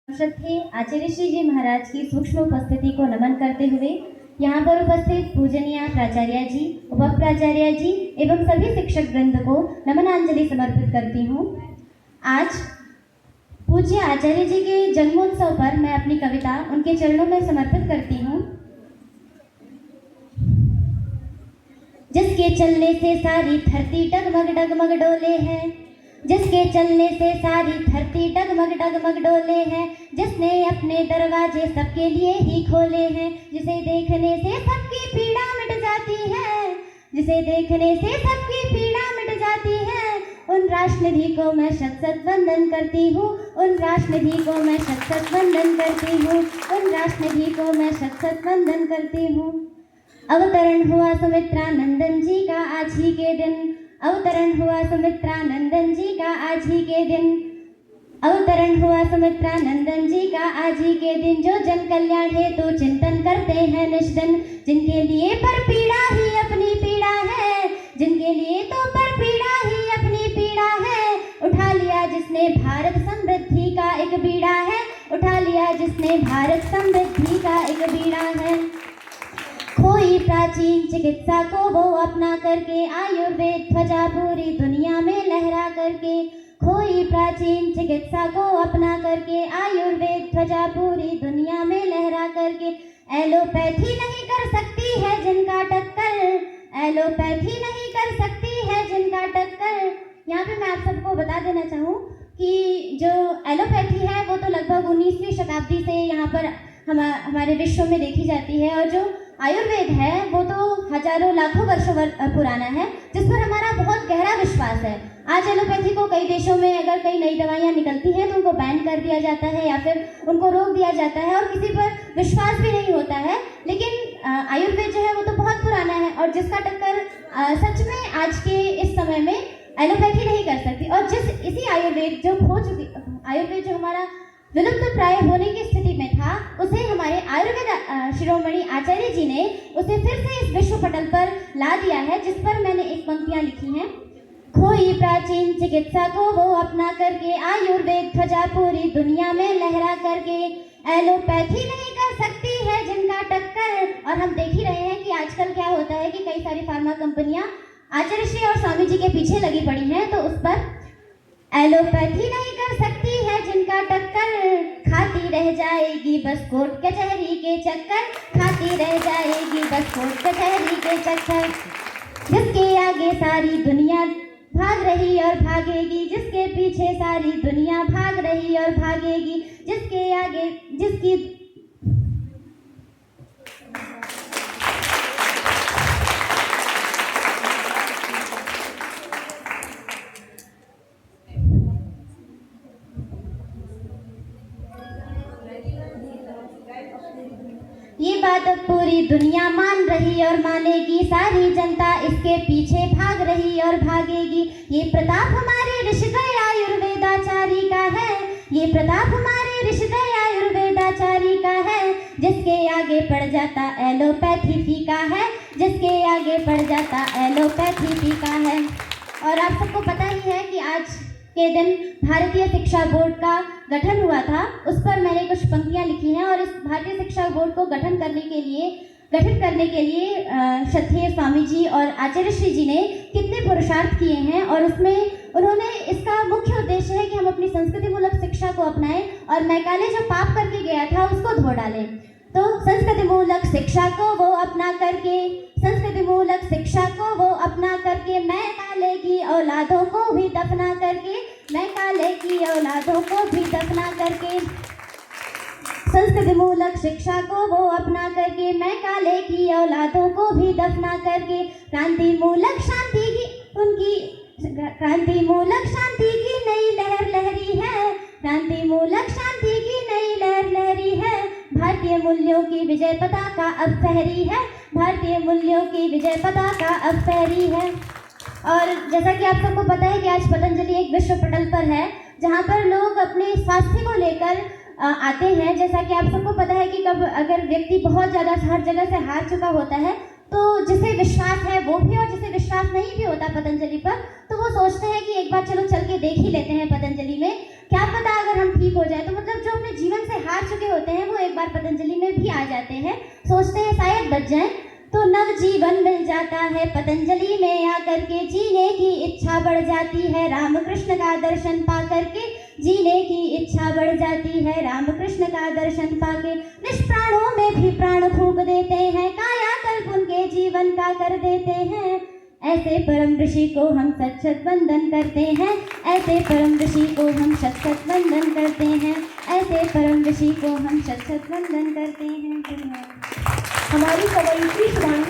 श्रद्धेय आचार्य श्री जी महाराज की सूक्ष्म उपस्थिति को नमन करते हुए यहाँ पर उपस्थित पूजनीय प्राचार्य जी, उप प्राचार्य जी एवं सभी शिक्षक वृंद को नमनांजलि समर्पित करती हूँ। आज पूज्य आचार्य जी के जन्मोत्सव पर मैं अपनी कविता उनके चरणों में समर्पित करती हूँ। जिसके चलने से सारी धरती डगमग डगमग डोले है, जिसके चलने से सारी धरती डगमग डगमग डोले हैं, जिसने अपने दरवाजे सबके लिए ही खोले हैं, जिसे देखने से सबकी पीड़ा मिट जाती है, जिसे देखने से सबकी पीड़ा मिट जाती है। उन राष्ट्रनिधि को मैं शत शत वंदन करती हूँ, उन राष्ट्रनिधि को मैं शत शत वंदन करती हूँ, उन राष्ट्रनिधि को मैं शत शत वंदन करती हूँ। अवतरण हुआ सुमित्रा नंदन जी का आज ही के दिन, अवतरण हुआ सुमित्रा नंदन जी का आज ही के दिन, अवतरण हुआ सुमित्रा नंदन जी का आज ही के दिन। जो जन कल्याण हेतु चिंतन करते हैं निष्दिन, जिनके लिए पर पीड़ा ही अपनी पीड़ा है, जिनके लिए तो पर पीड़ा ही अपनी पीड़ा है। उठा लिया जिसने भारत समृद्धि का एक बीड़ा है, उठा लिया जिसने भारत समृद्धि का एक बीड़ा है। खोई प्राचीन चिकित्सा को वो अपना करके, आयुर्वेद ध्वजा पूरी दुनिया में लहरा करके, खोई प्राचीन चिकित्सा को अपना करके, आयुर्वेद ध्वजा पूरी दुनिया में लहरा करके। एलोपैथी नहीं कर सकती है जिनका टक्कर, एलोपैथी नहीं कर सकती है जिनका टक्कर। यहाँ पे मैं आप सबको बता देना चाहूँ कि जो एलोपैथी है वो तो लगभग 19वीं शताब्दी से यहाँ पर हमारे विश्व में देखी जाती है, और जो आयुर्वेद है वो तो हजारों लाखों वर्षों पुराना है, जिस पर हमारा बहुत गहरा विश्वास है। आज एलोपैथी को कई देशों में अगर कई नई दवाइयाँ निकलती हैं तो उनको बैन कर दिया जाता है या फिर उनको रोक दिया जाता है, और किसी पर विश्वास भी नहीं होता है। लेकिन आयुर्वेद जो है वो तो बहुत पुराना है, और जिसका टक्कर सच में आज के इस समय में एलोपैथी नहीं कर सकती। और इसी आयुर्वेद जो हमारा विलुप्त प्राय होने की स्थिति में था, उसे हमारे आयुर्वेद शिरोमणि आचार्य जी ने उसे फिर से इस विश्व पटल पर ला दिया है, जिस पर मैंने एक पंक्तियां लिखी हैं। खोई प्राचीन चिकित्सा को वो अपना करके, आयुर्वेद ध्वजा पूरी दुनिया में लहरा करके। एलोपैथी नहीं कर सकती है जिनका टक्कर। और हम देख ही रहे हैं कि आजकल क्या होता है कि कई सारी फार्मा कंपनियां आचार्य श्री और स्वामी जी के पीछे लगी पड़ी हैं, तो उस पर एलोपैथी नहीं कर सकती है जिनका टक्कर, खाती रह जाएगी बस कोर्ट कचहरी के चक्कर, खाती रह जाएगी बस कोर्ट कचहरी के चक्कर। जिसके आगे सारी दुनिया भाग रही और भागेगी, जिसके पीछे सारी दुनिया भाग रही और भागेगी, जिसके आगे जिसकी ये बात अब पूरी दुनिया मान रही और मानेगी, सारी जनता इसके पीछे भाग रही और भागेगी। ये प्रताप हमारे ऋषिदय आयुर्वेदाचारी का है, ये प्रताप हमारे ऋषिदय आयुर्वेदाचारी का है। जिसके आगे पड़ जाता एलोपैथी फीका है, जिसके आगे पड़ जाता एलोपैथी फीका है। और आप सबको पता ही है कि आज के दिन भारतीय शिक्षा बोर्ड का गठन हुआ था, उस पर मैंने कुछ पंक्तियां लिखी हैं। और इस भारतीय शिक्षा बोर्ड को गठन करने के लिए श्रद्धेय स्वामी जी और आचार्य श्री जी ने कितने पुरुषार्थ किए हैं, और उसमें उन्होंने इसका मुख्य उद्देश्य है कि हम अपनी संस्कृति मूलक शिक्षा को अपनाएं और मैकाले जो पाप करके गया था उसको धो डालें। तो संस्कृति मूलक शिक्षा को वो अपना करके, संस्कृति मूलक शिक्षा को वो अपना करके, मैकाले की औलादों को भी दफना करके, मैकाले की औलादों को भी दफना करके। संस्कृति मूलक शिक्षा को वो अपना करके, मैकाले की औलादों को भी दफना करके। क्रांति मूलक शांति की नई लहर लहरी है, क्रांति मूलक शांति की नई लहर लहरी है। भारतीय मूल्यों की विजय पताका अब फहरी है, भारतीय मूल्यों की विजय पताका अब फहरी है। और जैसा कि आप सबको पता है कि आज पतंजलि एक विश्व पटल पर है, जहाँ पर लोग अपने स्वास्थ्य को लेकर आते हैं। जैसा कि आप सबको पता है कि अगर व्यक्ति बहुत ज़्यादा हर जगह से हार चुका होता है, तो जिसे विश्वास है वो भी और जिसे विश्वास नहीं भी होता पतंजलि पर, तो वो सोचते हैं कि एक बार चलो चल के देख ही लेते हैं पतंजलि में, क्या पता अगर हम ठीक हो जाए। तो मतलब जो अपने जीवन बार पतंजलि में भी आ जाते हैं। सोचते हैं शायद बच जाएं तो नवजीवन मिल जाता है। पतंजलि में आकर के जीने की इच्छा बढ़ जाती है। रामकृष्ण का दर्शन पा करके जीने की इच्छा बढ़ जाती है। रामकृष्ण का दर्शन पाके निष्प्राणों में भी प्राण फूंक देते हैं। कायाकल्प उनके जीवन का कर देते हैं। ऐसे परम ऋषि को हम सत सत वंदन करते हैं। ऐसे परम ऋषि को हम सत सत वंदन करते हैं। ऐसे परम ऋषि को हम सत सत वंदन करते हैं। हमारी कवयित्री शिवानी